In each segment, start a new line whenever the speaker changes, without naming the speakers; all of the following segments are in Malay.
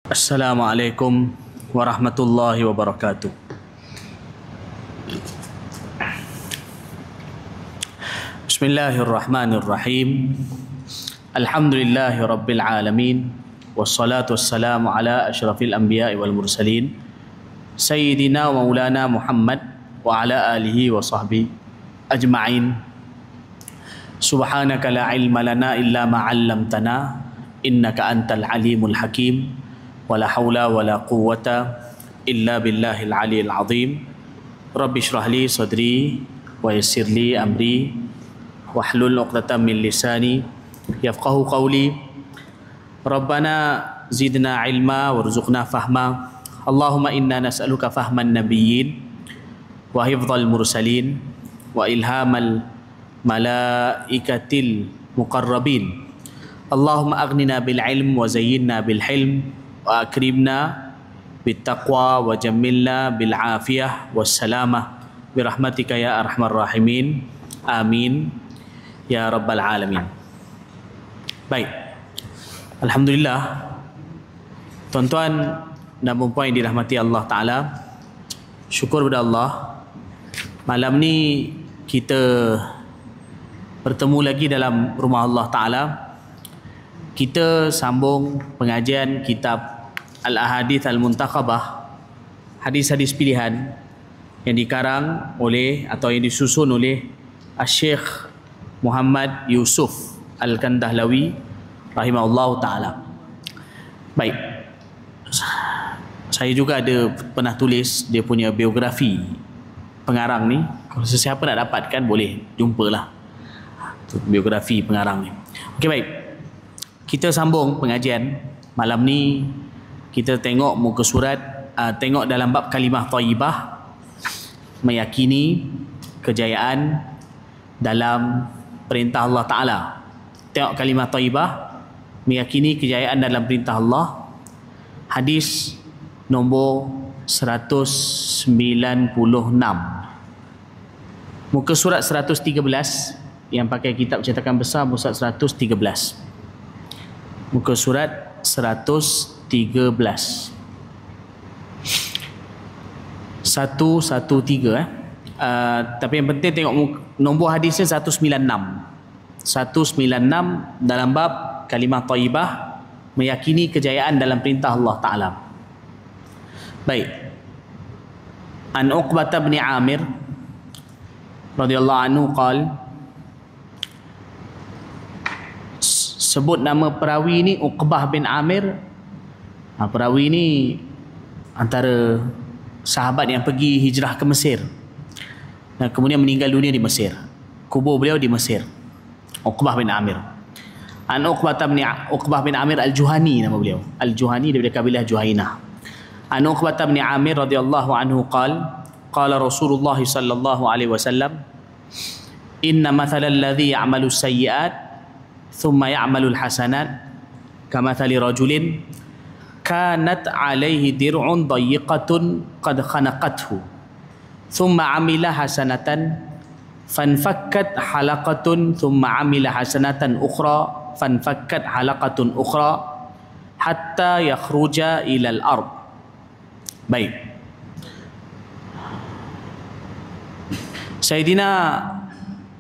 Assalamualaikum warahmatullahi wabarakatuh. Bismillahirrahmanirrahim. Alhamdulillahi rabbil alamin. Wassalatu wassalamu ala asyrafil anbiya'i wal mursalin Sayyidina wa maulana Muhammad wa ala alihi wa sahbihi ajma'in. Subhanaka la ilma lana illa ma 'allamtana innaka antal alimul hakim. Wala haula wala quwwata illa billahil aliyil azim. Rabbi shrah li sadri wa yassir li amri wahlul 'uqdatam min lisani yafqahu qawli. Rabbana zidna ilma warzuqna fahma. Allahumma inna nas'aluka fahman nabiyyin wa hifdzal mursalin wa ilhamal malaikatil muqarrabin. Allahumma aghnina bil ilm wa zayyinna bil hilm wa akrimna bittaqwa wa jammilna bil afiyah wassalamah birahmatika ya arhamar rahimin. Amin ya rabbal alamin. Baik, alhamdulillah, tuan-tuan dan puan-puan yang dirahmati Allah Ta'ala, syukur kepada Allah, malam ni kita bertemu lagi dalam rumah Allah Ta'ala. Kita sambung pengajian kitab Al-Ahadith Al-Muntakhabah, hadis-hadis pilihan yang dikarang oleh atau yang disusun oleh Syekh Muhammad Yusuf Al-Kandahlawi rahimahullah ta'ala. Baik, saya juga ada pernah tulis dia punya biografi pengarang ni. Kalau sesiapa nak dapatkan boleh jumpalah biografi pengarang ni. Okey, baik, kita sambung pengajian malam ni. Kita tengok muka surat, tengok dalam bab kalimah thayyibah, meyakini kejayaan dalam perintah Allah Ta'ala. Tengok kalimah thayyibah, meyakini kejayaan dalam perintah Allah. Hadis nombor 196, muka surat 113, yang pakai kitab cetakan besar muka surat 113, muka surat 113 113. Tapi yang penting tengok nombor hadisnya 196 dalam bab kalimah thayyibah, meyakini kejayaan dalam perintah Allah Ta'ala. Baik, an Uqbah bin Amir radhiyallahu anhu qala, sebut nama perawi ni Uqbah bin Amir. Perawi ni antara sahabat yang pergi hijrah ke Mesir dan kemudian meninggal dunia di Mesir. Kubur beliau di Mesir. Uqbah bin Amir. An Uqbah bin Amir Al-Juhani, nama beliau. Al-Juhani daripada kabilah Juhainah. An Uqbah bin Amir radhiyallahu anhu qala, qala Rasulullah sallallahu alaihi wasallam, inna mathalal ladzi ya'malu sayyi'at thumma ya'malu al-hasanat kamathali rajulin kanat alaihi dir'un dayiqatun qad khanaqathu thumma amila hasanatan fanfakkat halaqatun thumma amila hasanatan ukhra fanfakkat halaqatun ukhra hatta yakhruja ilal ard. Baik, Sayyidina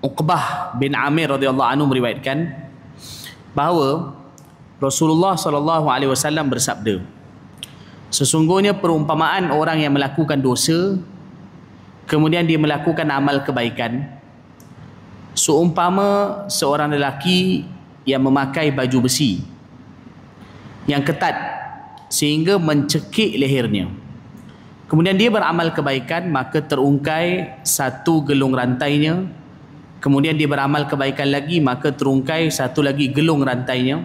Uqbah bin Amir radhiyallahu anhu meriwayatkan bahawa Rasulullah SAW bersabda, sesungguhnya perumpamaan orang yang melakukan dosa kemudian dia melakukan amal kebaikan seumpama seorang lelaki yang memakai baju besi yang ketat sehingga mencekik lehernya. Kemudian dia beramal kebaikan, maka terungkai satu gelung rantainya. Kemudian dia beramal kebaikan lagi, maka terungkai satu lagi gelung rantainya,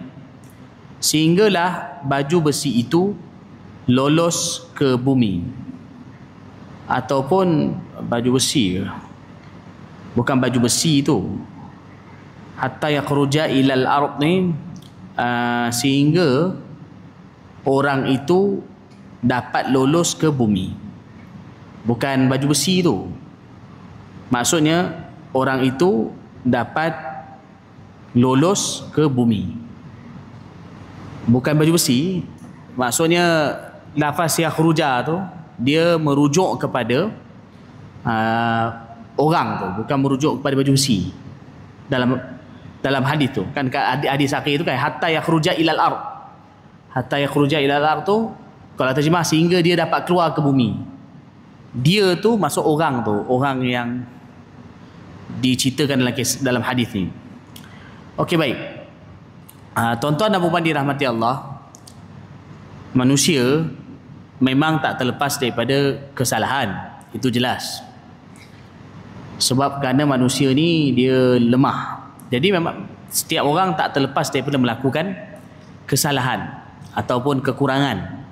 sehinggalah baju besi itu lolos ke bumi. Ataupun baju besi, bukan baju besi itu, hatta yakhruja ilal ard ni, sehingga orang itu dapat lolos ke bumi. Bukan baju besi itu, maksudnya orang itu dapat lolos ke bumi. Bukan baju besi, Maksudnya lafaz yakhruja tu dia merujuk kepada orang tu, bukan merujuk kepada baju besi. Dalam hadis tu kan, hadis akhir tu kan, hatta yakhruja ilal ard. Hatta yakhruja ilal ard tu kalau terjemah sehingga dia dapat keluar ke bumi. Dia tu masuk orang tu, orang yang diceritakan dalam hadis ni. Okey, baik. Tuan-tuan dan puan dirahmati Allah, manusia memang tak terlepas daripada kesalahan. Itu jelas. Sebab kerana manusia ni dia lemah. Jadi memang setiap orang tak terlepas daripada melakukan kesalahan ataupun kekurangan.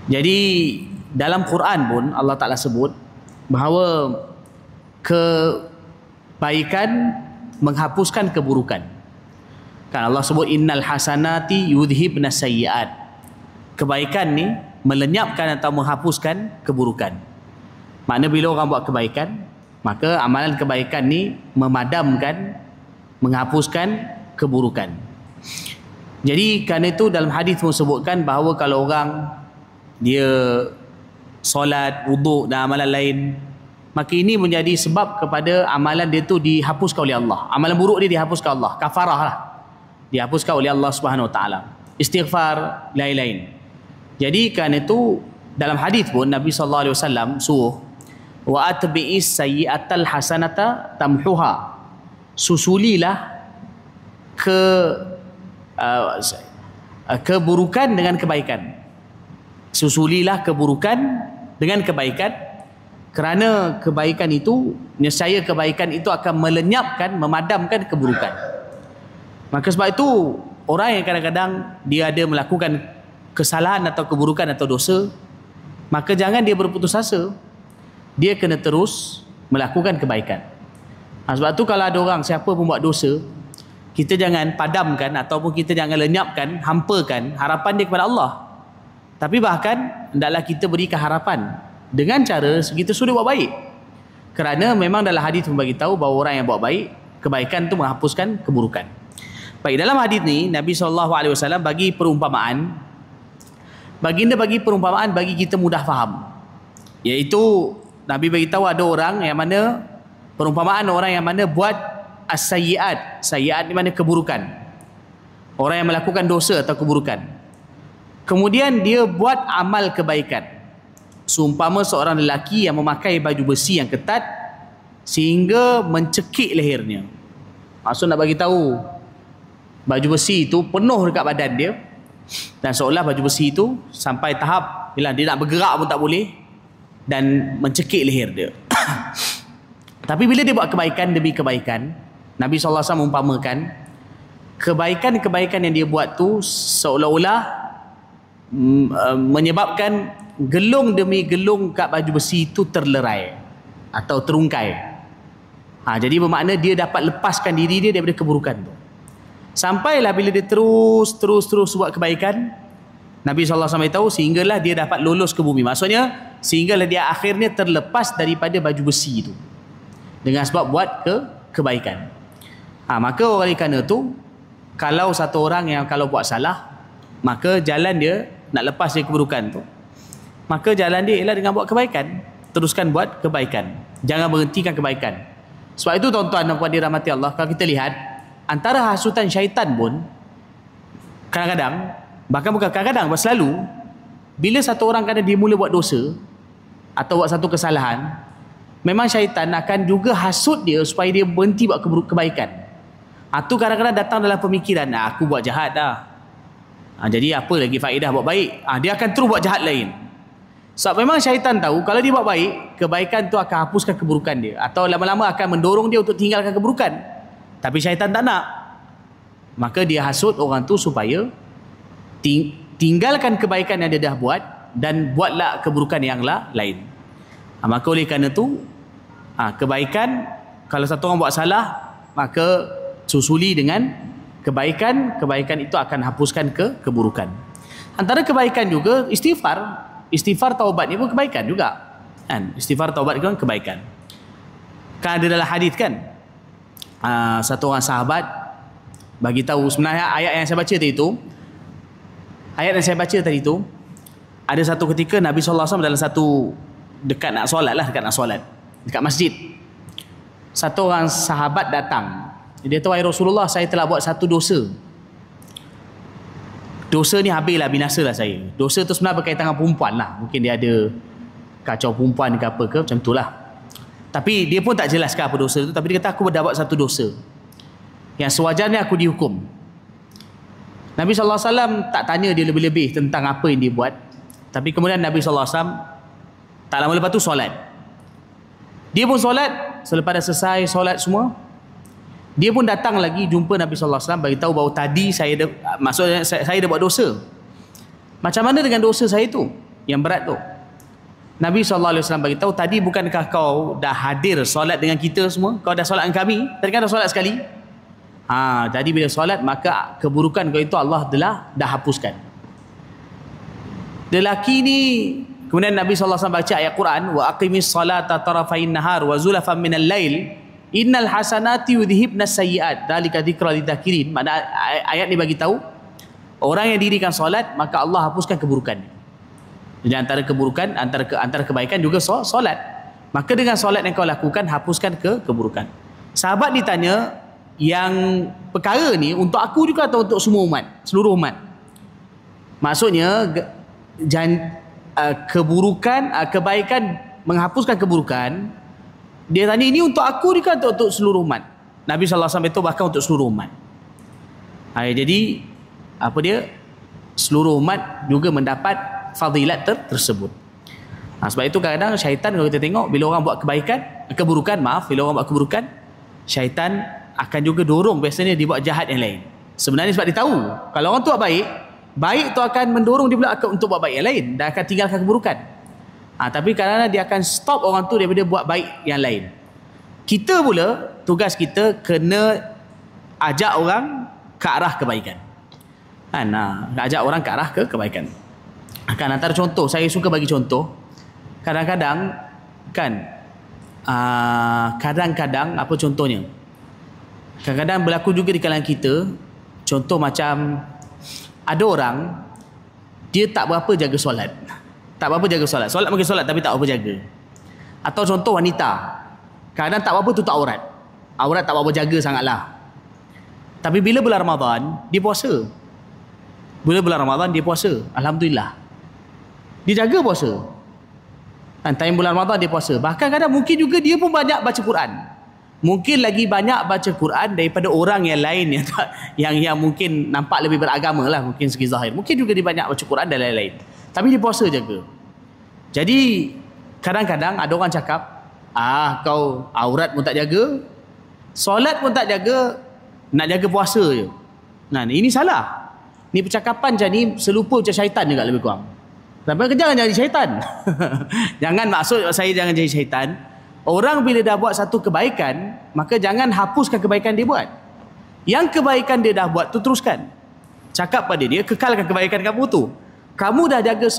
Jadi dalam Quran pun Allah Ta'ala sebut bahawa kebaikan menghapuskan keburukan. Kan Allah sebut innal hasanati yudhibna sayyiat. Kebaikan ni melenyapkan atau menghapuskan keburukan. Makna bila orang buat kebaikan, maka amalan kebaikan ni memadamkan, menghapuskan keburukan. Jadi kerana itu dalam hadis pun sebutkan bahawa kalau orang dia solat, wuduk dan amalan lain, maka ini menjadi sebab kepada amalan dia tu dihapuskan oleh Allah. Amalan buruk dia dihapuskan Allah, kafarah lah, dihapuskan oleh Allah Subhanahu Wa Taala. Istighfar, lain-lain. Jadi kerana itu dalam hadis pun Nabi sallallahu alaihi wasallam suruh wa atbi'is sayyi'atal hasanata tamhuha. Susulilah keburukan dengan kebaikan. Susulilah keburukan dengan kebaikan, kerana kebaikan itu, nescaya kebaikan itu akan melenyapkan, memadamkan keburukan. Maka sebab itu orang yang kadang-kadang dia ada melakukan kesalahan atau keburukan atau dosa, maka jangan dia berputus asa. Dia kena terus melakukan kebaikan. Sebab tu kalau ada orang siapa pun buat dosa, kita jangan padamkan ataupun kita jangan lenyapkan, hampakan harapan dia kepada Allah. Tapi bahkan hendaklah kita berikan harapan dengan cara kita suruh buat baik. Kerana memang dalam hadis membagi tahu bahawa orang yang buat baik, kebaikan itu menghapuskan keburukan. Baik, dalam hadis ni Nabi SAW bagi perumpamaan. Baginda bagi perumpamaan bagi kita mudah faham. Iaitu Nabi bagi tahu ada orang yang mana, perumpamaan orang yang mana buat as-sayyiat. Sayyiat di mana keburukan. Orang yang melakukan dosa atau keburukan. Kemudian dia buat amal kebaikan. Seumpama seorang lelaki yang memakai baju besi yang ketat sehingga mencekik lehernya. Maksud nak bagi tahu baju besi itu penuh dekat badan dia, dan seolah baju besi itu sampai tahap bila dia nak bergerak pun tak boleh dan mencekik leher dia. Tapi bila dia buat kebaikan demi kebaikan, Nabi SAW mengumpamakan kebaikan-kebaikan yang dia buat tu seolah-olah menyebabkan gelung demi gelung kat baju besi itu terlerai atau terungkai. Jadi bermakna dia dapat lepaskan diri dia daripada keburukan tu. Sampailah bila dia terus buat kebaikan, Nabi SAW beritahu sehinggalah dia dapat lolos ke bumi. Maksudnya sehinggalah dia akhirnya terlepas daripada baju besi itu dengan sebab buat kebaikan. Maka oleh kerana tu, kalau satu orang yang kalau buat salah, maka jalan dia nak lepas dari keburukan tu, maka jalan dia ialah dengan buat kebaikan. Teruskan buat kebaikan, jangan berhentikan kebaikan. Sebab itu tuan-tuan dan puan dirahmati Allah, kalau kita lihat antara hasutan syaitan pun kadang-kadang, bahkan bukan kadang-kadang, selalu bila satu orang kadang dia mula buat dosa atau buat satu kesalahan, memang syaitan akan juga hasut dia supaya dia berhenti buat kebaikan. Itu kadang-kadang datang dalam pemikiran, aku buat jahat dah, jadi apa lagi faedah buat baik. Dia akan terus buat jahat lain. Sebab memang syaitan tahu kalau dia buat baik, kebaikan tu akan hapuskan keburukan dia, atau lama-lama akan mendorong dia untuk tinggalkan keburukan. Tapi syaitan tak nak. Maka dia hasut orang tu supaya tinggalkan kebaikan yang dia dah buat dan buatlah keburukan yang lain. Maka oleh kerana tu, kebaikan, kalau satu orang buat salah, maka susuli dengan kebaikan. Kebaikan itu akan hapuskan keburukan. Antara kebaikan juga istighfar. Istighfar taubat ni pun kebaikan juga, kan? Istighfar taubat kan kebaikan. Kan ada dalam hadis kan, satu orang sahabat bagi tahu, sebenarnya ayat yang saya baca tadi itu Ayat yang saya baca tadi tu, ada satu ketika Nabi SAW dalam satu dekat nak solat, dekat masjid. Satu orang sahabat datang. Dia tahu, "Wahai Rasulullah, saya telah buat satu dosa. Dosa ni habislah, binasalah saya." Dosa tu sebenarnya berkaitan dengan perempuan lah. Mungkin dia ada kacau perempuan ke apa ke, macam tu lah. Tapi dia pun tak jelaskan apa dosa tu. Tapi dia kata, "Aku dah buat satu dosa yang sewajarnya aku dihukum." Nabi SAW tak tanya dia lebih-lebih tentang apa yang dia buat. Tapi kemudian Nabi SAW tak lama lepas tu solat. Dia pun solat. Selepas dah selesai solat semua, dia pun datang lagi jumpa Nabi SAW, bagi tahu bahawa tadi maksudnya saya dah buat dosa. Macam mana dengan dosa saya tu yang berat tu? Nabi SAW bagi tahu, "Tadi bukankah kau dah hadir solat dengan kita semua? Kau dah solat dengan kami? Tadi kan dah solat sekali. Jadi bila solat, maka keburukan kau itu Allah dah hapuskan." Lelaki ni, kemudian Nabi SAW baca ayat Quran, "Wa aqimis salata tarafain nahar wa zulafan minal lail innal hasanati yudhibnas sayyiat dzalika dzikra lidzakirin." Makna ayat ni bagi tahu, orang yang dirikan solat, maka Allah hapuskan keburukan. Jadi antara keburukan, antara kebaikan juga solat. Maka dengan solat yang kau lakukan, hapuskan keburukan. Sahabat ditanya, "Yang perkara ni untuk aku juga atau untuk semua umat, seluruh umat?" Maksudnya keburukan, kebaikan, menghapuskan keburukan. Dia tanya, "Ini untuk aku juga atau untuk seluruh umat?" Nabi SAW itu bahkan untuk seluruh umat. Jadi apa dia, seluruh umat juga mendapat fadilat tersebut. Sebab itu kadang-kadang syaitan, kalau kita tengok, bila orang buat bila orang buat keburukan, syaitan akan juga dorong biasanya dia buat jahat yang lain. Sebenarnya sebab dia tahu kalau orang tu buat baik tu akan mendorong dia pula untuk buat baik yang lain dan akan tinggalkan keburukan. Tapi kadang-kadang dia akan stop orang tu daripada buat baik yang lain. Kita pula, tugas kita kena ajak orang ke arah kebaikan. Ajak orang ke arah kebaikan. Antara contoh, saya suka bagi contoh. Kadang-kadang apa contohnya? Kadang-kadang berlaku juga di kalangan kita. Contoh macam ada orang, dia tak berapa jaga solat. Solat mungkin solat tapi tak berapa jaga. Atau contoh wanita, kadang tak berapa tutup aurat. Aurat tak berapa jaga sangatlah. Tapi bila bulan Ramadan, dia puasa. Alhamdulillah. Dia jaga puasa. Time bulan Ramadan dia puasa. Bahkan kadang mungkin juga dia pun banyak baca Quran. Mungkin lagi banyak baca Quran daripada orang yang lain yang mungkin nampak lebih beragama lah, mungkin segi zahir. Mungkin juga dia banyak baca Quran dan lain-lain. Tapi dia puasa jaga. Jadi kadang-kadang ada orang cakap, kau aurat pun tak jaga, solat pun tak jaga, nak jaga puasa je. Ini salah. Ni percakapan macam ni selupa macam syaitan juga lebih kurang. Tapi jangan jadi syaitan. Maksud saya jangan jadi syaitan. Orang bila dah buat satu kebaikan, maka jangan hapuskan kebaikan dia buat. Yang kebaikan dia dah buat tu teruskan. Cakap pada dia, kekalkan kebaikan kamu tu. Kamu dah jaga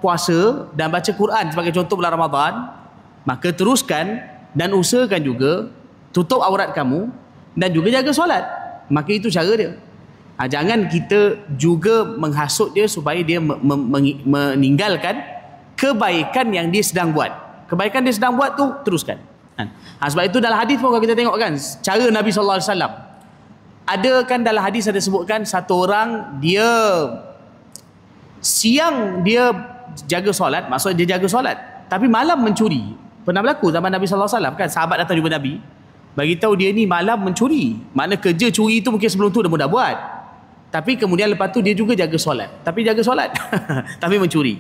puasa dan baca Quran sebagai contoh bulan Ramadan, maka teruskan dan usahakan juga tutup aurat kamu dan juga jaga solat. Maka itu cara dia. Jangan kita juga menghasut dia supaya dia meninggalkan kebaikan yang dia sedang buat. Kebaikan dia sedang buat tu teruskan. Sebab itu dalam hadis pun kalau kita tengok kan, cara Nabi SAW, ada kan dalam hadis ada sebutkan satu orang, dia siang dia jaga solat, maksudnya dia jaga solat, tapi malam mencuri. Pernah berlaku zaman Nabi SAW kan, sahabat datang jumpa Nabi, bagi tahu dia ni malam mencuri. Makna kerja curi tu mungkin sebelum tu dia dah buat, tapi kemudian lepas tu dia juga jaga solat, tapi tapi mencuri.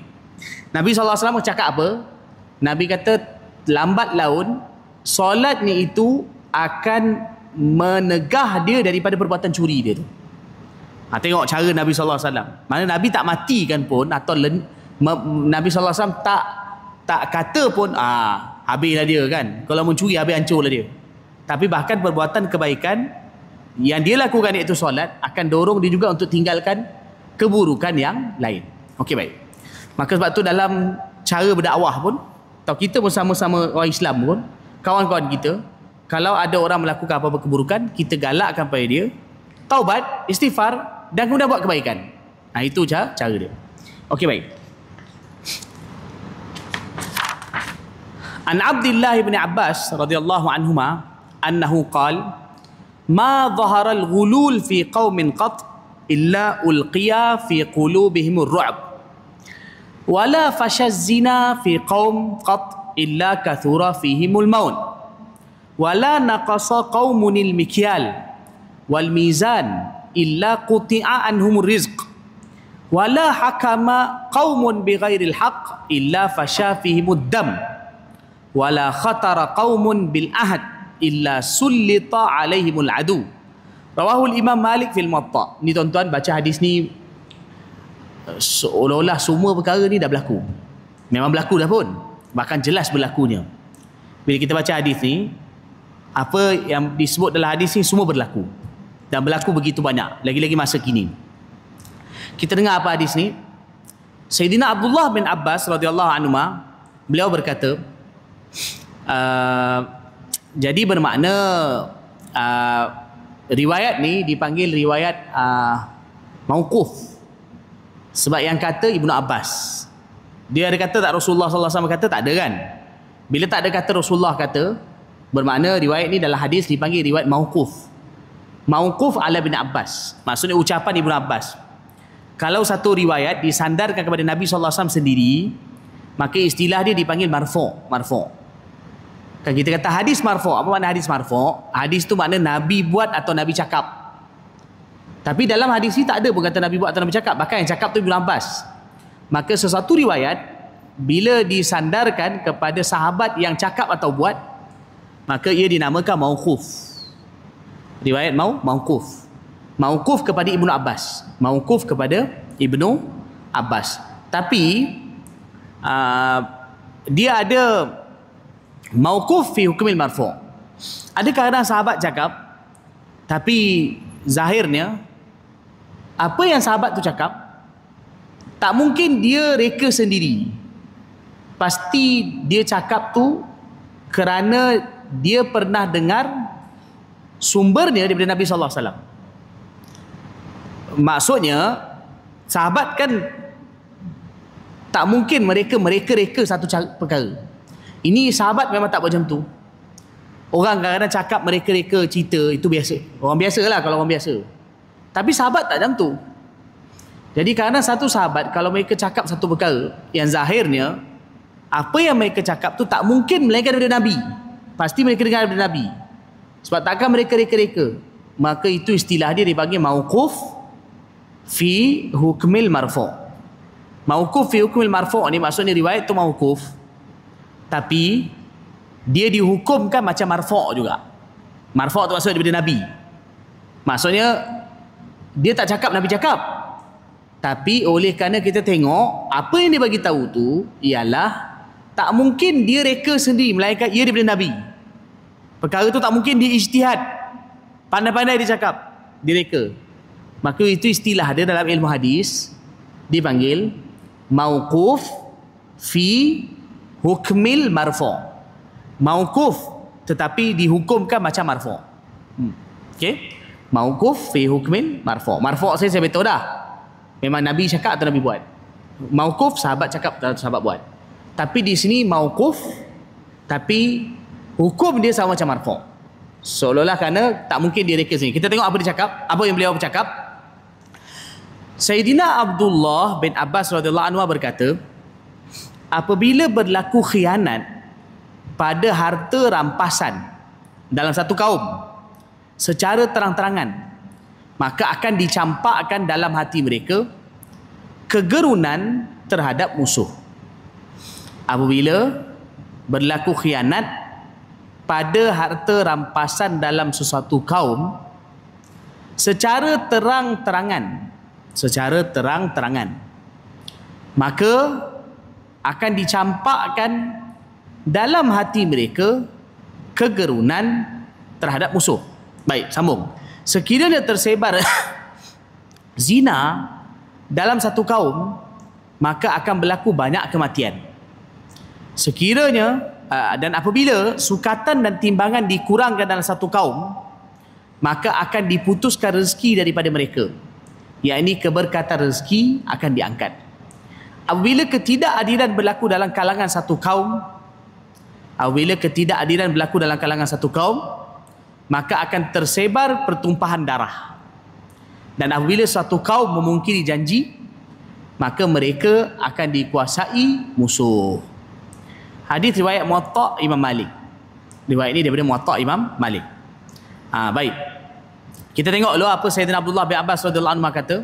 Nabi SAW cakap apa? Nabi kata, lambat laun solat ni itu akan menegah dia daripada perbuatan curi dia tu. Tengok cara Nabi SAW. Mana Nabi tak matikan pun, atau Nabi SAW tak kata pun habislah dia kan, kalau mencuri habis hancurlah dia. Tapi bahkan perbuatan kebaikan yang dia lakukan, iaitu solat, akan dorong dia juga untuk tinggalkan keburukan yang lain. Okey, baik. Maka sebab tu dalam cara berdakwah pun, atau kita pun sama-sama orang Islam pun, kawan-kawan kita, kalau ada orang melakukan apa-apa keburukan, kita galakkan pada dia taubat, istighfar dan kemudian buat kebaikan. Itu cara dia. Okey, baik. An Abdullah bin Abbas radhiyallahu anhuma annahu qala ma dhahara al-ghulul fi qaumin qat illa ulqiya fi qulubihim ar-ru'b wala fasha az-zina fi qaum qat illa kathura fihim al-maun wala naqasa qaumun al-mikyal wal mizan illa quti'a anhum ar-rizq wala hakama qaumun bighairi al-haqq illa fasha fihim ad-dam wala khatara qaumun bil ahad illa sullita alaihimul adu. Rawahul Imam Malik fil Muwatta. Ni tuan-tuan baca hadis ni seolah-olah semua perkara ni dah berlaku. Memang berlaku dah pun. Bahkan jelas berlakunya. Bila kita baca hadis ni, apa yang disebut dalam hadis ni semua berlaku. Dan berlaku begitu banyak. Lagi-lagi masa kini. Kita dengar apa hadis ni. Sayyidina Abdullah bin Abbas radhiyallahu anhu, beliau berkata, jadi bermakna riwayat ni dipanggil riwayat mauquf sebab yang kata Ibnu Abbas. Dia ada kata tak Rasulullah sallallahu alaihi wasallam kata? Tak ada kan? Bila tak ada kata Rasulullah kata, bermakna riwayat ni dalam hadis dipanggil riwayat mauquf. Mauquf ala bin Abbas, maksudnya ucapan Ibnu Abbas. Kalau satu riwayat disandarkan kepada Nabi sallallahu alaihi wasallam sendiri, maka istilah dia dipanggil marfu'. Kan kita kata hadis marfu'. Apa makna hadis marfu'? Hadis tu makna Nabi buat atau Nabi cakap. Tapi dalam hadis ni tak ada pun kata Nabi buat atau Nabi cakap. Bahkan yang cakap tu Ibnu Abbas. Maka sesuatu riwayat bila disandarkan kepada sahabat yang cakap atau buat, maka ia dinamakan mauquf. Riwayat mauquf. Mauquf kepada Ibnu Abbas. Mauquf kepada Ibnu Abbas. Tapi dia ada mauquf fi hukmil marfu'. Ada kadang sahabat cakap, tapi zahirnya apa yang sahabat tu cakap tak mungkin dia reka sendiri. Pasti dia cakap tu kerana dia pernah dengar sumbernya daripada Nabi sallallahu alaihi wasallam. Maksudnya sahabat kan tak mungkin mereka reka satu perkara. Ini sahabat memang tak buat macam tu. Orang kadang-kadang cakap mereka cerita, itu biasa. Orang biasa lah kalau orang biasa. Tapi sahabat tak macam tu. Jadi kadang satu sahabat kalau mereka cakap satu perkara yang zahirnya apa yang mereka cakap tu tak mungkin melainkan daripada Nabi. Pasti mereka dengar daripada Nabi. Sebab takkan mereka reka. Maka itu istilah dia dipanggil mauquf fi hukmil marfu'. Mauquf fi hukmil marfu' ni maksudnya riwayat tu mauquf, tapi dia dihukumkan macam marfu' juga. Marfu' tu maksudnya daripada Nabi. Maksudnya dia tak cakap Nabi cakap. Tapi oleh kerana kita tengok apa yang dia bagi tahu tu ialah tak mungkin dia reka sendiri melainkan ia daripada Nabi. Perkara tu tak mungkin dia ijtihad. Pandai-pandai dia cakap, dia reka. Maka itu istilah dia dalam ilmu hadis dipanggil mauquf fi hukmil marfu'. Mauquf tetapi dihukumkan macam marfu'. Okey? Mauquf fi hukmil marfu'. Marfu' saya betul dah. Memang Nabi cakap atau Nabi buat. Mauquf sahabat cakap atau sahabat buat. Tapi di sini mauquf tapi hukum dia sama macam marfu'. Seolah-olah kerana tak mungkin dia reka sini. Kita tengok apa dia cakap, apa yang beliau bercakap. Sayyidina Abdullah bin Abbas radhiyallahu anhu berkata, apabila berlaku khianat pada harta rampasan dalam satu kaum secara terang-terangan, maka akan dicampakkan dalam hati mereka kegerunan terhadap musuh. Apabila berlaku khianat pada harta rampasan dalam sesuatu kaum secara terang-terangan, maka akan dicampakkan dalam hati mereka kegerunan terhadap musuh. Baik, sambung. Sekiranya tersebar zina dalam satu kaum, maka akan berlaku banyak kematian. Sekiranya dan apabila sukatan dan timbangan dikurangkan dalam satu kaum, maka akan diputuskan rezeki daripada mereka. yakni keberkatan rezeki akan diangkat. Apabila ketidakadilan berlaku dalam kalangan satu kaum, maka akan tersebar pertumpahan darah. Dan apabila satu kaum memungkiri janji, maka mereka akan dikuasai musuh. Hadis riwayat Muwatta' Imam Malik. Riwayat ini daripada Muwatta' Imam Malik. Baik. Kita tengok dulu apa Sayyidina Abdullah bin Abbas radhiyallahu anhu kata.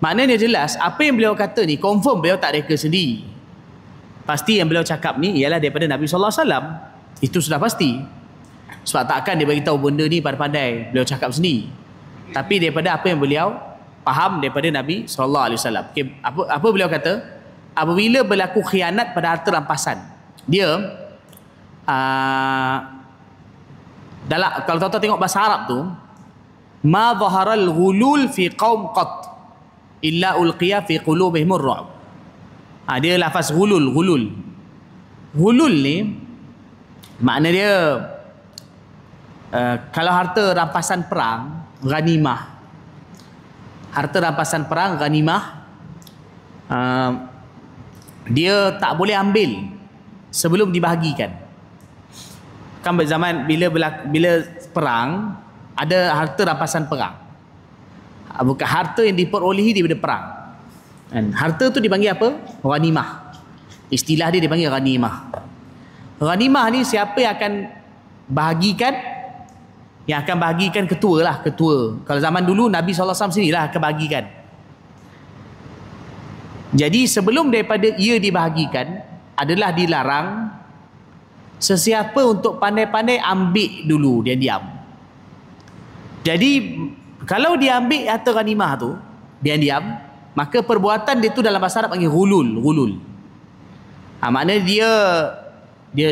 Maknanya jelas apa yang beliau kata ni confirm beliau tak reka sendiri. Pasti yang beliau cakap ni ialah daripada Nabi sallallahu alaihi wasallam. Itu sudah pasti. Sebab takkan dia bagi tahu benda ni pandai-pandai beliau cakap sendiri. Tapi daripada apa yang beliau faham daripada Nabi sallallahu alaihi wasallam. Okey, apa beliau kata? Apabila berlaku khianat pada harta rampasan, dia dalam kalau tuan-tuan tengok bahasa Arab tu, ma zaharal ghulul fi qaum qat illa ulqiya fi qulubihim ar-ru'b. Dia lafaz ghulul ni makna dia kalau harta rampasan perang ghanimah, dia tak boleh ambil sebelum dibahagikan. Kan zaman bila perang ada harta rampasan perang, bukan harta yang diperolehi daripada perang. Dan harta tu dipanggil apa? Ghanimah. Istilah dia dipanggil ghanimah. Ghanimah ni siapa yang akan bahagikan? Yang akan bahagikan ketua lah, ketua. Kalau zaman dulu Nabi SAW sendirilah akan bahagikan. Jadi sebelum daripada ia dibahagikan, adalah dilarang sesiapa untuk pandai-pandai ambil dulu, dia diam. Jadi kalau dia ambil harta ghanimah tu, dia diam, maka perbuatan dia tu dalam bahasa Arab panggil ghulul. Maknanya dia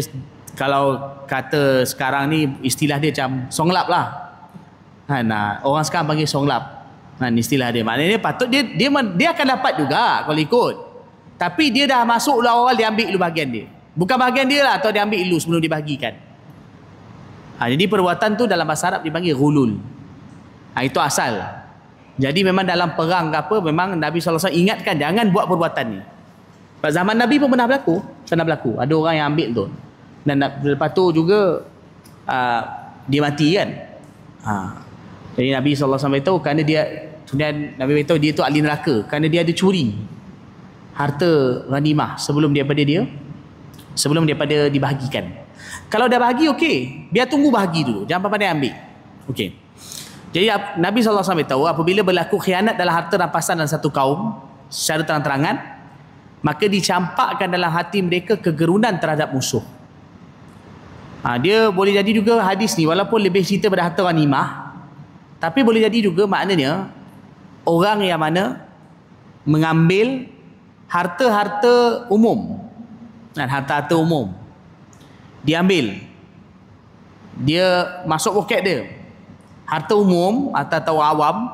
kalau kata sekarang ni istilah dia macam songlap lah. Orang sekarang panggil songlap. Istilah dia. Maknanya patut dia akan dapat juga kalau ikut. Tapi dia dah masuk awal dia ambil dulu bahagian dia. Bukan bahagian dia lah, atau dia ambil dulu sebelum dibahagikan. Jadi perbuatan tu dalam bahasa Arab dipanggil ghulul. Itu asal. Jadi memang dalam perang ke apa, memang Nabi SAW ingatkan jangan buat perbuatan ni. Pada zaman Nabi pun pernah berlaku. Ada orang yang ambil tu. Dan lepas tu juga dia mati kan. Jadi Nabi SAW beritahu kerana dia, kemudian Nabi beritahu dia tu ahli neraka kerana dia ada curi harta ghanimah sebelum daripada dibahagikan. Kalau dah bahagi okey, biar tunggu bahagi dulu, jangan pandai ambil. Okey. Jadi Nabi SAW beritahu apabila berlaku khianat dalam harta rampasan dalam satu kaum secara terang-terangan, maka dicampakkan dalam hati mereka kegerunan terhadap musuh. Dia boleh jadi juga hadis ni walaupun lebih cerita pada harta ghanimah, tapi boleh jadi juga maknanya orang yang mana mengambil harta-harta umum. Harta-harta umum diambil, dia masuk poket dia, harta umum atau awam,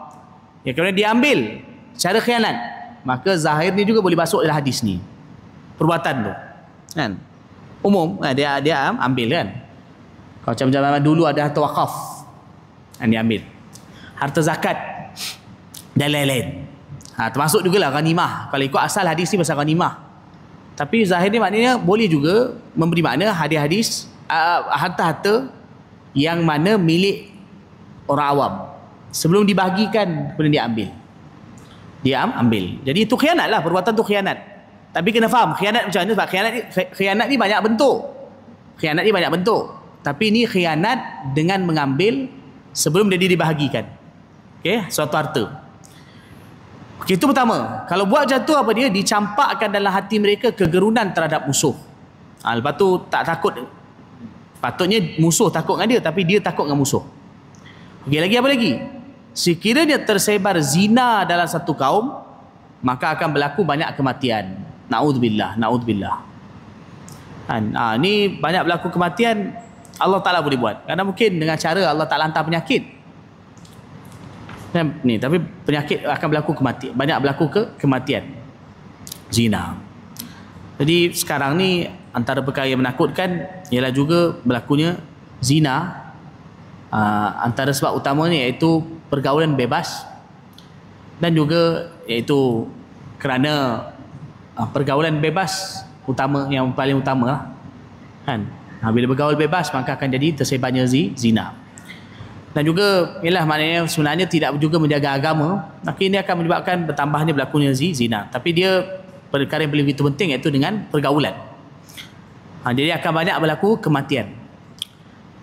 ya, kemudian diambil secara khianat, maka zahir ni juga boleh masuk dalam hadis ni perbuatan tu kan, umum. Dia ambil kan. Kalau macam zaman dulu ada harta wakaf, dia ambil harta zakat dan lain-lain. Termasuk jugalah ghanimah. Kalau ikut asal hadis ni pasal ghanimah. Tapi zahir ni maknanya boleh juga memberi makna hadis-hadis harta-harta yang mana milik orang awam. Sebelum dibahagikan kemudian dia ambil. Jadi itu khianat lah, perbuatan tu khianat. Tapi kena faham khianat macam mana, sebab khianat ni banyak bentuk. Tapi ni khianat dengan mengambil sebelum dia dibahagikan. Okey, suatu harta. Okey, itu pertama. Kalau buat macam tu apa dia? Dicampakkan dalam hati mereka kegerunan terhadap musuh. Lepas tu tak takut. Patutnya musuh takut dengan dia, tapi dia takut dengan musuh. Okey, apa lagi? Sekiranya tersebar zina dalam satu kaum, maka akan berlaku banyak kematian. Na'udzubillah. Ni banyak berlaku kematian, Allah Ta'ala boleh buat. Kerana mungkin dengan cara Allah Ta'ala hantar penyakit. Tapi penyakit akan berlaku kematian. Banyak berlaku kematian. Zina. Jadi sekarang ni antara perkara yang menakutkan ialah juga berlakunya zina. Antara sebab utamanya iaitu pergaulan bebas. dan juga iaitu kerana pergaulan bebas yang paling utama lah, kan. Bila bergaul bebas maka akan jadi tersebarnya zina. Dan juga ialah maknanya sebenarnya tidak juga menjaga agama, maka ini akan menyebabkan bertambahnya berlakunya zina. Tapi dia perkara yang begitu penting iaitu dengan pergaulan. Jadi akan banyak berlaku kematian.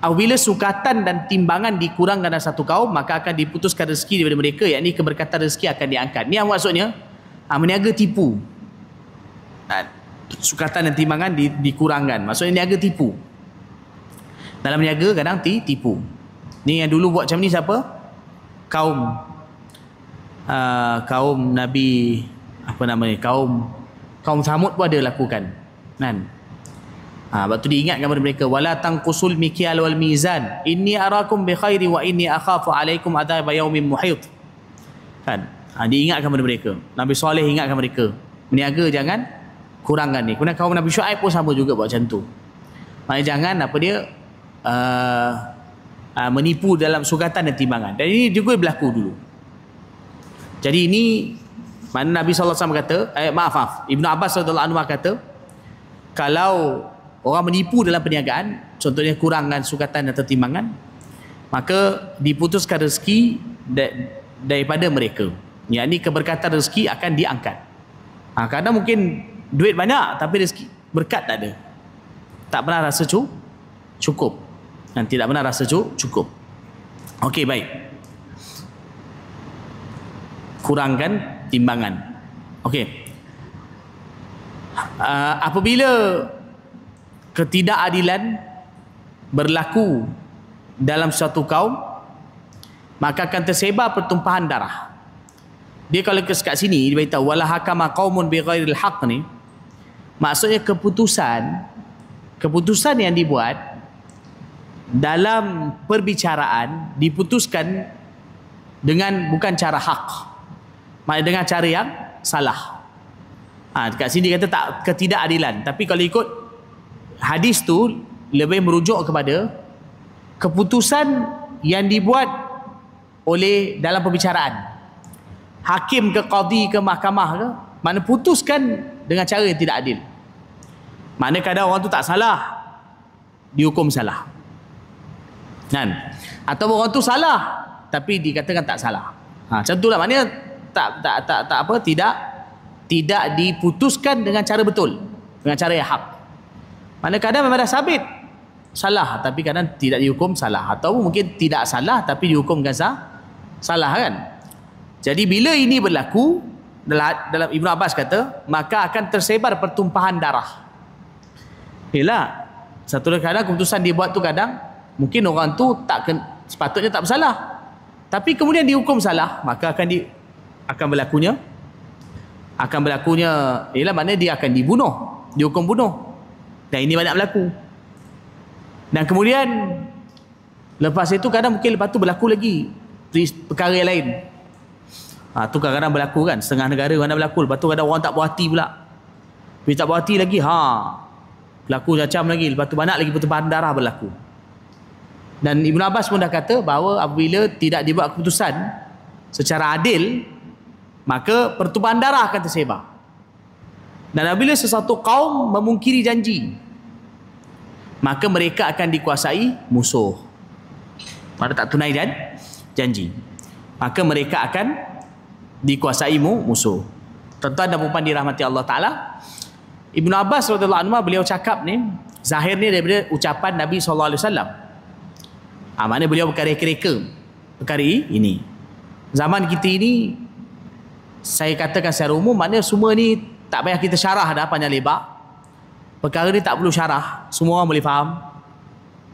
Apabila sukatan dan timbangan dikurangkan dalam satu kaum, maka akan diputuskan rezeki daripada mereka, yakni keberkatan rezeki akan diangkat. Ni yang maksudnya meniaga tipu. Sukatan dan timbangan dikurangkan, maksudnya niaga tipu. Dalam niaga kadang tipu. Ni yang dulu buat macam ni siapa? Kaum Nabi kaum Samud pun ada lakukan, kan. Sebab tu diingatkan kepada mereka, wala tanqusul mikyal wal mizan inni arakum bi khairi wa inni akhafu alaikum adzab yaumin muhit, kan. Diingatkan kepada mereka. Nabi Saleh ingatkan mereka, meniaga jangan kurangkan ni. Kemudian kaum Nabi Syuaib pun sama juga buat macam tu. Maknanya jangan menipu dalam sukatan dan timbangan. Dan ini juga berlaku dulu. Jadi ini mana Nabi SAW kata, Ibnu Abbas radhiyallahu anhu kata, kalau orang menipu dalam perniagaan, contohnya kurangkan sukatan atau timbangan, maka diputuskan rezeki daripada mereka. Yakni keberkatan rezeki akan diangkat. Kadang mungkin duit banyak tapi rezeki berkat tak ada. Tak pernah rasa cukup. Dan tidak pernah rasa cukup. Okey, baik. Kurangkan timbangan. Okey. Apabila ketidakadilan berlaku dalam suatu kaum, maka akan tersebar pertumpahan darah. Dia kalau kat sini dia beritahu wala hakama qaumun bighairil haqq ni, maksudnya keputusan yang dibuat dalam perbicaraan diputuskan dengan bukan cara hak, maknanya dengan cara yang salah. Dekat sini dia kata tak ketidakadilan, tapi kalau ikut hadis tu lebih merujuk kepada keputusan yang dibuat oleh dalam perbicaraan. Hakim ke qadi ke mahkamah ke, mana putuskan dengan cara yang tidak adil. Mana kadang orang tu tak salah, dihukum salah, kan? Atau orang tu salah tapi dikatakan tak salah. Macam itulah, maknanya tidak diputuskan dengan cara betul, dengan cara yang hak. Mana kadang memang dah sabit salah tapi kadang tidak dihukum salah, atau mungkin tidak salah tapi dihukum dengan salah, kan? Jadi bila ini berlaku, dalam Ibnu Abbas kata, maka akan tersebar pertumpahan darah. Yalah, satu kadang keputusan dibuat tu kadang mungkin orang tu sepatutnya tak bersalah, tapi kemudian dihukum salah, maka akan berlakunya ialah maknanya dia akan dihukum bunuh. Dan ini banyak berlaku. Dan kemudian lepas itu kadang mungkin lepas tu berlaku lagi perkara yang lain. Tu kadang-kadang berlaku, kan, setengah negara kadang berlaku. Lepas tu kadang orang tak puas hati pula. Bila tak puas hati lagi, berlaku macam lagi. Lepas tu banyak lagi pertumpahan darah berlaku. Dan Ibn Abbas pun dah kata bahawa apabila tidak dibuat keputusan secara adil, maka pertumpahan darah akan tersebar. Dan apabila sesuatu kaum memungkiri janji, maka mereka akan dikuasai musuh. Pada tak tunai janji, maka mereka akan dikuasai musuh. Tuan-tuan dan puan dirahmati Allah Ta'ala, Ibnu Abbas radhiyallahu anhu beliau cakap ni, zahir ni daripada ucapan Nabi SAW. Maknanya beliau berkata-reka perkara ini. Zaman kita ini, saya katakan secara umum, maknanya semua ni tak payah kita syarah dah panjang lebar. Perkara ni tak perlu syarah, semua orang boleh faham.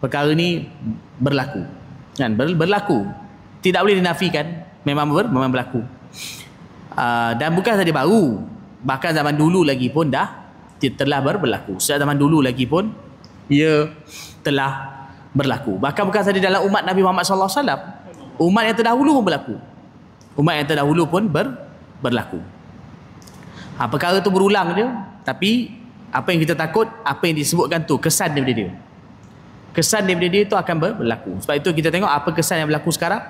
Perkara ni berlaku, kan? Berlaku, tidak boleh dinafikan, memang berlaku. Dan bukan saja baru, bahkan zaman dulu lagi pun telah berlaku. Sejak zaman dulu lagi pun ia telah berlaku. Bahkan bukan saja dalam umat Nabi Muhammad SAW, umat yang terdahulu pun berlaku. Umat yang terdahulu pun berlaku. Perkara tu berulang je, tapi apa yang kita takut, apa yang disebutkan tu, kesan daripada dia. Kesan daripada dia tu akan berlaku. Sebab itu kita tengok apa kesan yang berlaku sekarang.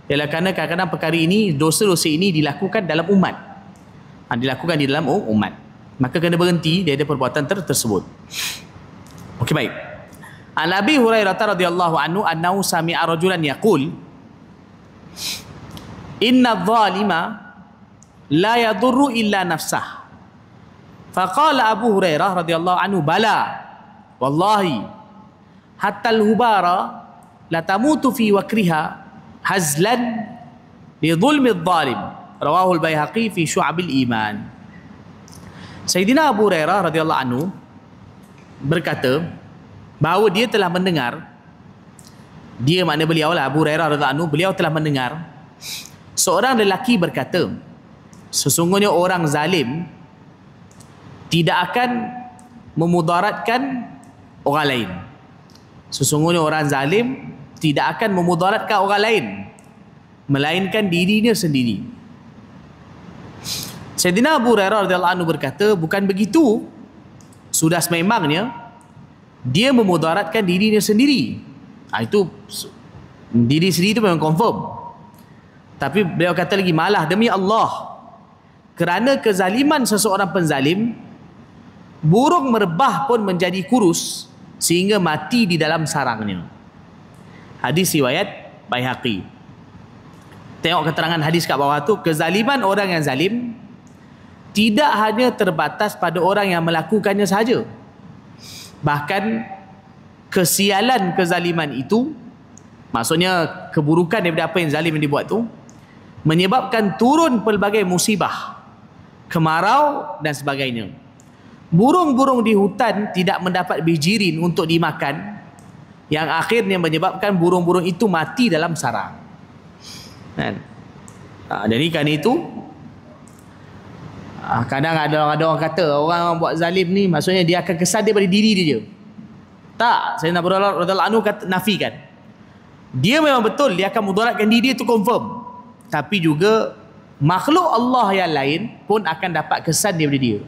ialah kerana kadang-kadang perkara ini, dosa-dosa ini dilakukan dalam umat. Dilakukan di dalam umat. Maka kena berhenti dia ada perbuatan tersebut. Okey, baik. An Abi Hurairah radhiyallahu anhu annahu sami'a rajulan yaqul inna adh-dhalima la yadurru illa nafsah. Faqala Abu Hurairah radhiyallahu anhu bala wallahi hatta al-hubara la tamutu fi wakriha hazlan li dhulmi adh-dhalim. Rawahu al-Baihaqi fi Syu'abil Iman. Sayyidina Abu Hurairah radhiyallahu anhu berkata bahawa dia telah mendengar, dia makna beliau lah, Abu Hurairah radhiyallahu anhu, beliau telah mendengar seorang lelaki berkata, sesungguhnya orang zalim tidak akan memudaratkan orang lain. Sesungguhnya orang zalim tidak akan memudaratkan orang lain, melainkan dirinya sendiri. Sayyidina Abu Hurairah radhiyallahu anhu berkata, bukan begitu, sudah sememangnya dia memudaratkan dirinya sendiri. Itu diri sendiri itu memang confirm. Tapi beliau kata lagi, malah demi Allah, kerana kezaliman seseorang penzalim, burung merebah pun menjadi kurus sehingga mati di dalam sarangnya. Hadis riwayat Baihaqi. Tengok keterangan hadis kat bawah tu, kezaliman orang yang zalim tidak hanya terbatas pada orang yang melakukannya sahaja. Bahkan kesialan kezaliman itu, maksudnya keburukan daripada apa yang zalim yang dibuat tu, menyebabkan turun pelbagai musibah, kemarau dan sebagainya. Burung-burung di hutan tidak mendapat bijirin untuk dimakan, yang akhirnya menyebabkan burung-burung itu mati dalam sarang. Kan? Jadi kerana itu, kadang ada orang kata orang buat zalim ni maksudnya dia akan kesan daripada diri dia je. Tak, Sayyidina Abu Hurairah radhiyallahu anhu kata, nafikan. Dia memang betul dia akan mudaratkan diri dia, itu confirm. Tapi juga makhluk Allah yang lain pun akan dapat kesan daripada dia.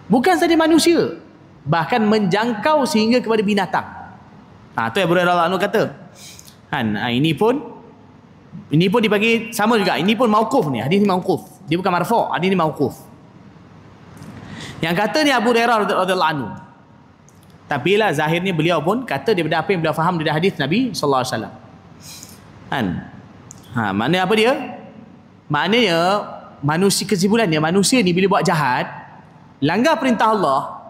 Bukan saja manusia, bahkan menjangkau sehingga kepada binatang. Tu yang Abu Hurairah radhiyallahu anhu kata. Ini pun dibagi sama juga. Ini pun mauquf ni. Hadis ni mauquf. Dia bukan marfu', hadis ni mauquf. Yang kata ni Abu Hurairah radhiyallahu anhu. Tapi lah zahirnya beliau pun kata daripada apa yang beliau faham dari hadis Nabi sallallahu alaihi wasallam. Maknanya apa dia? Maknanya manusia, kesimpulannya manusia ni bila buat jahat, langgar perintah Allah,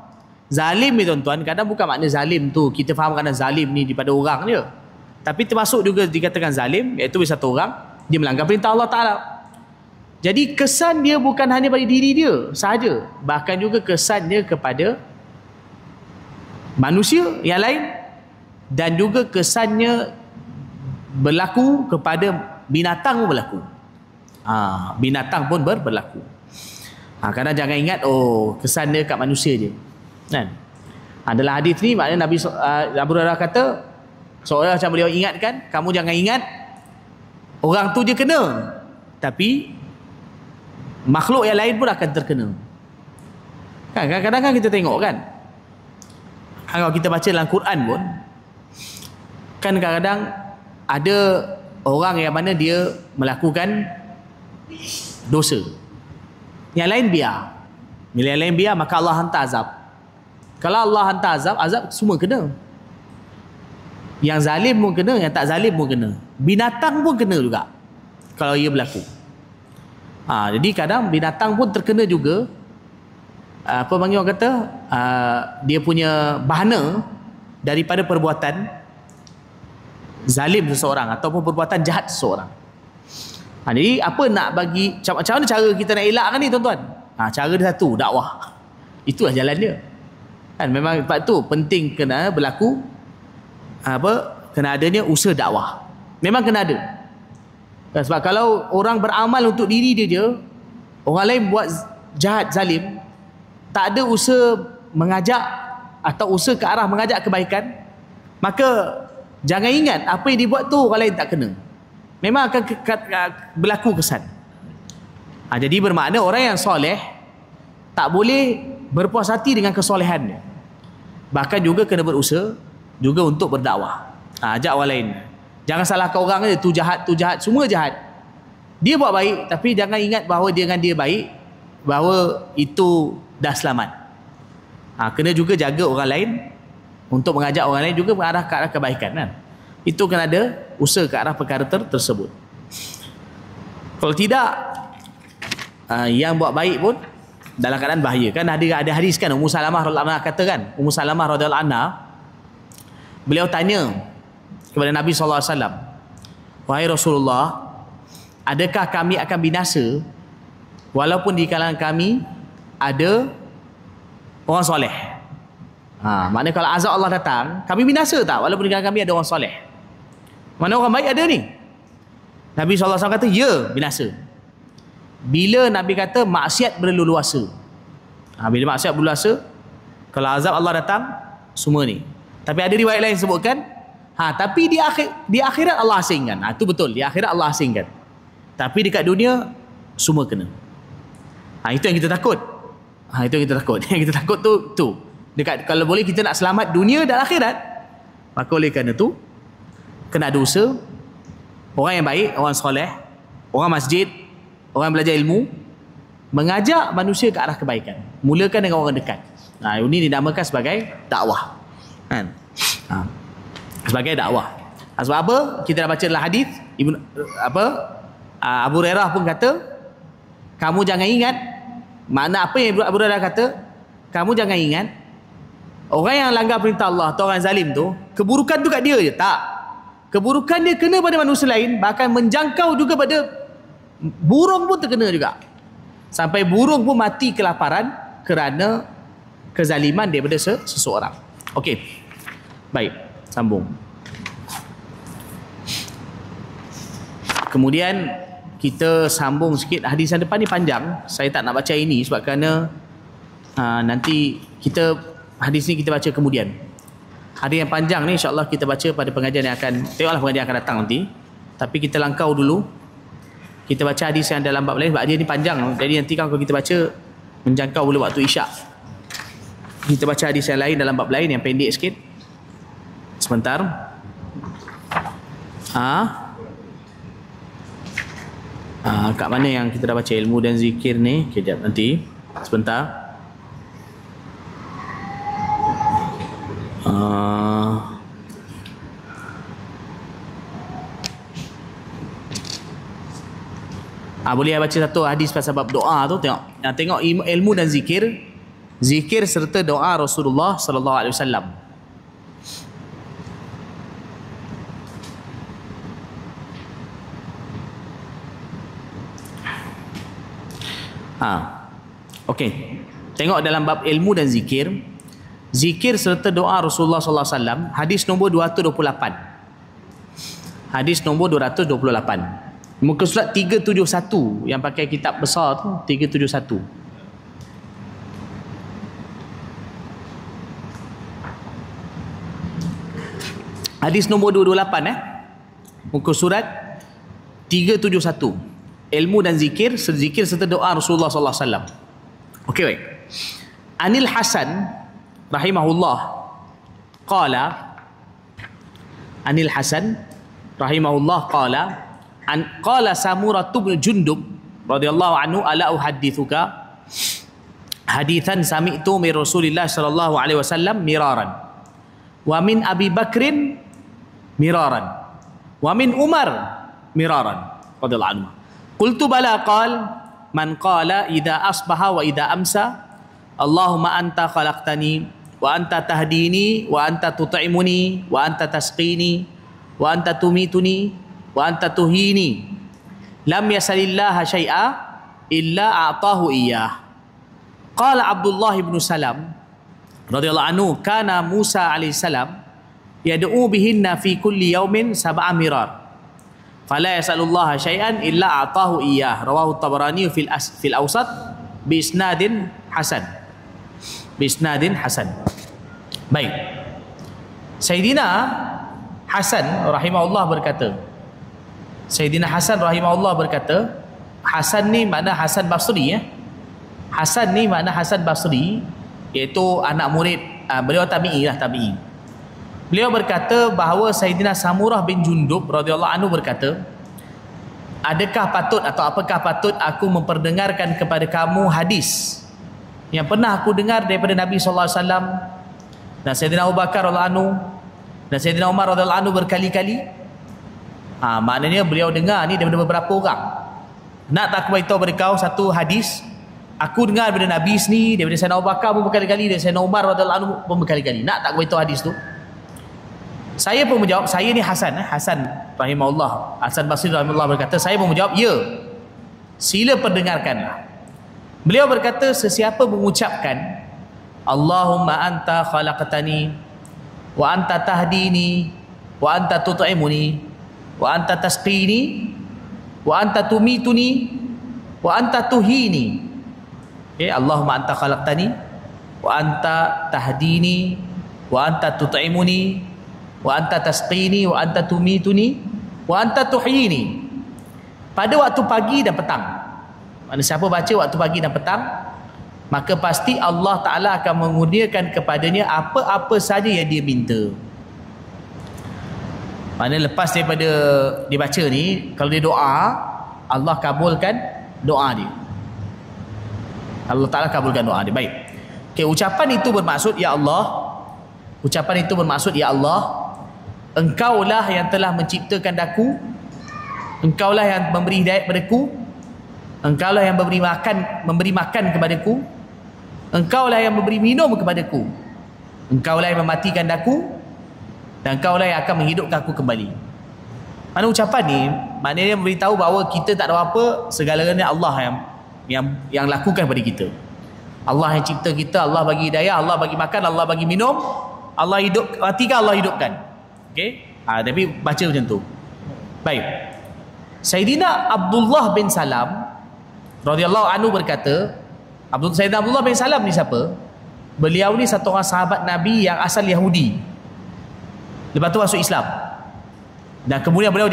zalim ni tuan-tuan, kadang bukan makna zalim tu kita faham kadang zalim ni daripada orang je. Tapi termasuk juga dikatakan zalim, iaitu satu orang dia melanggar perintah Allah Ta'ala. Jadi kesan dia bukan hanya pada diri dia sahaja, bahkan juga kesannya kepada manusia yang lain, dan juga kesannya berlaku kepada binatang pun berlaku. Binatang pun berlaku. Kadang jangan ingat kesan dia kat manusia je. Kan? Dalam hadis ni maknanya Nabi Abu Hurairah kata, seolah macam beliau ingatkan, kamu jangan ingat orang tu je kena, tapi makhluk yang lain pun akan terkena. Kan kadang-kadang kan kita tengok kan, kalau kita baca dalam Quran pun kan kadang-kadang ada orang yang mana dia melakukan dosa, yang lain biar. Bila yang lain biar, maka Allah hantar azab. Kalau Allah hantar azab, azab semua kena. Yang zalim pun kena, yang tak zalim pun kena. Binatang pun kena juga kalau ia berlaku. Jadi kadang binatang pun terkena juga. Apa panggil orang kata, dia punya bahana daripada perbuatan zalim seseorang ataupun perbuatan jahat seseorang. Jadi apa nak bagi, macam mana cara kita nak elakkan ni tuan-tuan? Cara dia satu, dakwah. Itulah jalan dia. Kan memang sebab tu penting kena berlaku kena adanya usaha dakwah. Memang kena ada. Sebab kalau orang beramal untuk diri dia je, orang lain buat jahat, zalim, tak ada usaha mengajak atau usaha ke arah mengajak kebaikan, maka jangan ingat apa yang dibuat tu orang lain tak kena. Memang akan berlaku kesan. Jadi bermakna orang yang soleh tak boleh berpuas hati dengan kesolehannya. Bahkan juga kena berusaha juga untuk berdakwah. Ajak orang lain. Jangan salahkan orang je, tu jahat, semua jahat. Dia buat baik, tapi jangan ingat bahawa dengan dia baik, bahawa itu dah selamat. Kena juga jaga orang lain, untuk mengajak orang lain juga mengarah ke arah kebaikan kan. Itu kena ada usaha ke arah perkara tersebut. Kalau tidak, yang buat baik pun dalam keadaan bahaya. Kan ada hadis kan, Ummu Salamah radhiyallahu anha kata kan, Ummu Salamah radhiyallahu anha, beliau tanya kepada Nabi SAW, wahai Rasulullah, adakah kami akan binasa walaupun di kalangan kami ada orang soleh? Maknanya kalau azab Allah datang, kami binasa tak walaupun di kalangan kami ada orang soleh? Mana orang baik ada ni? Nabi SAW kata, ya, binasa. Bila Nabi kata maksiat berleluasa. Bila maksiat berleluasa, kalau azab Allah datang, semua ni. Tapi ada riwayat lain sebutkan, tapi di akhirat Allah asingkan. Itu betul, di akhirat Allah asingkan. Tapi dekat dunia, semua kena. Itu yang kita takut. Itu yang kita takut. Yang kita takut tu. Dekat, kalau boleh kita nak selamat dunia dan akhirat, maka oleh kerana tu, kena ada usaha. Orang yang baik, orang soleh, orang masjid, orang yang belajar ilmu, mengajak manusia ke arah kebaikan. Mulakan dengan orang dekat. Ini dinamakan sebagai dakwah. Kan? Sebagai dakwah. Sebab apa? Kita dah baca dalam hadis Abu Hurairah pun kata, kamu jangan ingat, makna apa yang Abu Hurairah kata, kamu jangan ingat orang yang langgar perintah Allah atau orang zalim tu, keburukan tu kat dia je. Tak. Keburukan dia kena pada manusia lain, bahkan menjangkau juga pada burung pun terkena juga. Sampai burung pun mati kelaparan kerana kezaliman daripada seseorang. Okey. Baik, sambung. Kemudian kita sambung sikit. Hadis yang depan ni panjang. Saya tak nak baca ini sebab kerana nanti hadis ni kita baca kemudian. Hadis yang panjang ni insya-Allah kita baca pada pengajian yang akan, tengoklah pengajian yang akan datang nanti. Tapi kita langkau dulu. Kita baca hadis yang dalam bab lain sebab dia ni panjang. Jadi nanti kalau kita baca menjangkau boleh waktu isyak. Kita baca hadis yang lain dalam bab lain yang pendek sikit. Sebentar. Kat mana yang kita dah baca ilmu dan zikir ni? Kejap nanti. Sebentar. Boleh baca satu hadis pasal bab doa tu. Tengok ilmu dan zikir. Zikir serta doa Rasulullah sallallahu alaihi wasallam. Okey. Tengok dalam bab ilmu dan zikir. Zikir serta doa Rasulullah sallallahu alaihi wasallam, hadis nombor 228. Hadis nombor 228. Muka surat 371 yang pakai kitab besar tu, 371. Hadis nombor 228 muka surat 371. Ilmu dan zikir serta doa Rasulullah sallallahu alaihi wasallam. Okey baik. Anil Hasan rahimahullah qala, Anil Hasan rahimahullah qala, qala Samurah bin Jundub radhiyallahu anhu, ala uhaddithuka hadithan sami'tu min Rasulillah sallallahu alaihi wasallam miraran wa min Abi Bakrin miraran wa min Umar miraran radhiyallahu anhu. Qultu bala, qala man qala idza asbaha wa idza amsa Allahumma anta khalaqtani wa anta tahdini wa anta tut'imuni wa anta tasqini wa anta tumituni wa anta tuhini lam yasalillaha syai'a illa a'tahu iyyah. Qala Abdullah ibn Salam radhiyallahu anhu, kana Musa alaihi salam yad'u bihinna fi kulli yawmin sab'a mirar fala yasalullaha syai'an illa a'tahu iyyah. Rawahu Tabarani fil awsat bi isnadin hasan. Baik. Sayyidina Hasan rahimahullah berkata, Hasan ni makna Hasan Basri ya. Hasan ni makna Hasan Basri, iaitu anak murid beliau tabi'i lah, tabi'i. Beliau berkata bahawa Sayyidina Samurah bin Jundub radhiyallahu anhu berkata, adakah patut atau apakah patut aku memperdengarkan kepada kamu hadis yang pernah aku dengar daripada Nabi sallallahu alaihi wasallam dan Sayyidina Abu Bakar radhiyallahu anhu dan Sayyidina Umar radhiyallahu anhu berkali-kali. Maknanya beliau dengar ni daripada beberapa orang. Nak tak aku beritahu kepada kau satu hadis aku dengar daripada Nabi ni, daripada Sayyidina Abu Bakar pun berkali-kali, dan Sayyidina Umar radhiyallahu anhu pun berkali-kali. Nak tak aku beritahu hadis tu? Saya pun menjawab, saya ni Hasan rahimahullah, Hasan Basri rahimahullah berkata, saya pun menjawab, ya, sila perdengarkanlah. Beliau berkata, sesiapa mengucapkan Allahumma anta khalaqtani wa anta tahdini wa anta tut'imuni wa anta tasqini wa anta tumituni wa anta tuhini. Allahumma anta khalaqtani wa anta tahdini wa anta tut'imuni wa anta tasqini wa anta tumituni wa anta tuhyini. Pada waktu pagi dan petang. Mana siapa baca waktu pagi dan petang, maka pasti Allah Ta'ala akan mengurniakan kepadanya apa-apa saja yang dia minta. Mana lepas daripada dibaca ni, kalau dia doa, Allah kabulkan doa dia. Allah Ta'ala kabulkan doa dia. Baik. Okay, ucapan itu bermaksud, ya Allah, ucapan itu bermaksud, ya Allah, Engkaulah yang telah menciptakan aku, Engkaulah yang memberi hidayat padaku, Engkaulah yang memberi makan kepadaku, Engkaulah yang memberi minum kepadaku, Engkaulah yang mematikan aku, dan Engkaulah yang akan menghidupkan aku kembali. Mana ucapan ni maknanya memberitahu bahawa kita tak ada apa, segala-galanya Allah yang lakukan pada kita. Allah yang cipta kita, Allah bagi hidayah, Allah bagi makan, Allah bagi minum, Allah matikan, Allah hidupkan. Okey? Tapi baca macam tu. Baik. Sayyidina Abdullah bin Salam radhiyallahu anhu berkata, Sayyidina Abdullah bin Salam ni siapa? Beliau ni satu orang sahabat Nabi yang asal Yahudi. Lepas tu masuk Islam. Dan kemudian beliau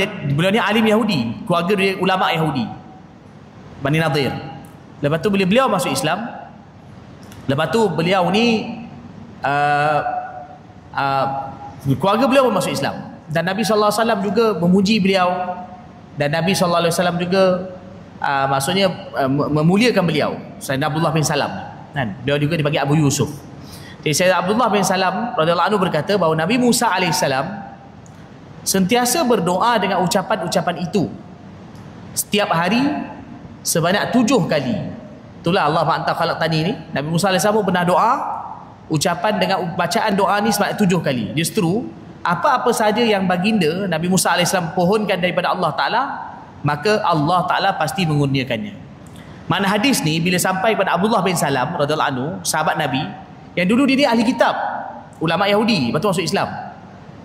ni alim Yahudi, keluarga dia ulama Yahudi, Bani Nadir. Lepas tu beliau masuk Islam. Lepas tu beliau ni keluarga beliau pun masuk Islam. Dan Nabi SAW juga memuji beliau, dan Nabi SAW juga maksudnya memuliakan beliau, Sayyidina Abdullah bin Salam kan? Beliau juga dipanggil Abu Yusuf. Jadi Sayyidina Abdullah bin Salam radhiyallahu anhu berkata bahawa Nabi Musa AS sentiasa berdoa dengan ucapan-ucapan itu setiap hari sebanyak 7 kali. Itulah Allah anta khalaqtani ni. Nabi Musa AS pun pernah doa, ucapan dengan bacaan doa ni sebanyak 7 kali. Justru apa-apa saja yang baginda Nabi Musa AS pohonkan daripada Allah Ta'ala, maka Allah Ta'ala pasti mengurniakannya. Mana hadis ni bila sampai pada Abdullah bin Salam radhiyallahu anhu, sahabat Nabi yang dulu dia ni ahli kitab, ulama Yahudi, lepas tu masuk Islam.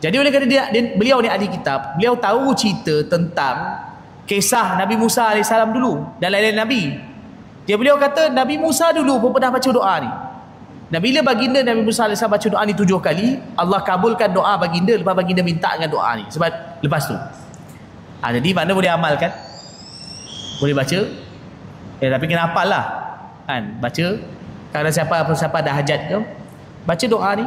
Jadi oleh kerana beliau ni ahli kitab, beliau tahu cerita tentang kisah Nabi Musa AS dulu dan lain-lain Nabi. Beliau kata Nabi Musa dulu pun pernah baca doa ni. Dan bila baginda Nabi Musa AS baca doa ni 7 kali, Allah kabulkan doa baginda, lepas baginda minta dengan doa ni sebab lepas tu. Jadi mana boleh amalkan, boleh baca, tapi kena hafal lah kan, baca. Kalau siapa ada hajat ke, baca doa ni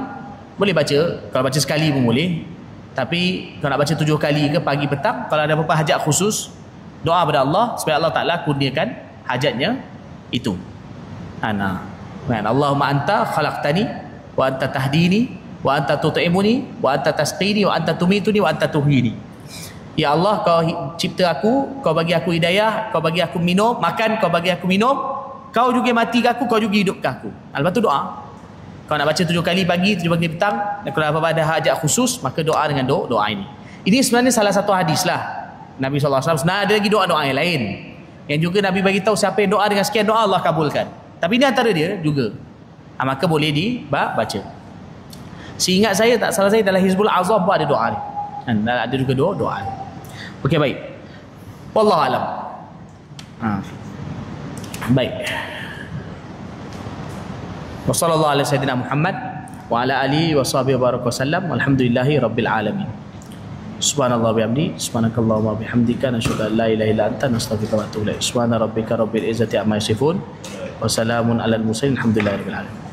boleh baca. Kalau baca sekali pun boleh, tapi kalau nak baca 7 kali ke pagi petang, kalau ada apa-apa hajat khusus, doa kepada Allah supaya Allah Ta'ala kurniakan hajatnya itu. Allahumma anta khalaqtani wa anta tahdini wa anta tut'imuni wa anta tasqini wa anta tumituni wa anta tuhini. Ya Allah, kau cipta aku, kau bagi aku hidayah, kau bagi aku minum, makan, kau bagi aku minum, kau juga matikan aku, kau juga hidupkan aku. Lepas tu doa. Kau nak baca 7 kali pagi, 7 kali petang, dan kalau apa-apa ada hajat khusus, maka doa dengan doa ini. Ini sebenarnya salah satu hadis lah Nabi SAW. Sebenarnya ada lagi doa-doa yang lain yang juga Nabi bagi tahu siapa yang doa dengan sekian doa Allah kabulkan. Tapi ini antara dia juga. Maka boleh dibaca. Seingat saya, tak salah saya, dalam Hizbul Azam pun ada doa ni. Ada juga doa ni. Okey, baik. Wallahu alam. Baik. Wa sallallahu ala sayyidina Muhammad wa ala alihi wa sahbihi wa baraka wasallam. Walhamdulillahi rabbil alamin. Subhanallah bihamdi, subhanakallahumma bihamdika, nasyhadu an la ilaha illa anta, nastaghfiruka wa atubu ilaik. Subhana rabbika rabbil izzati amma yasifun wa salamun alal mursalin, alhamdulillahi rabbil alamin.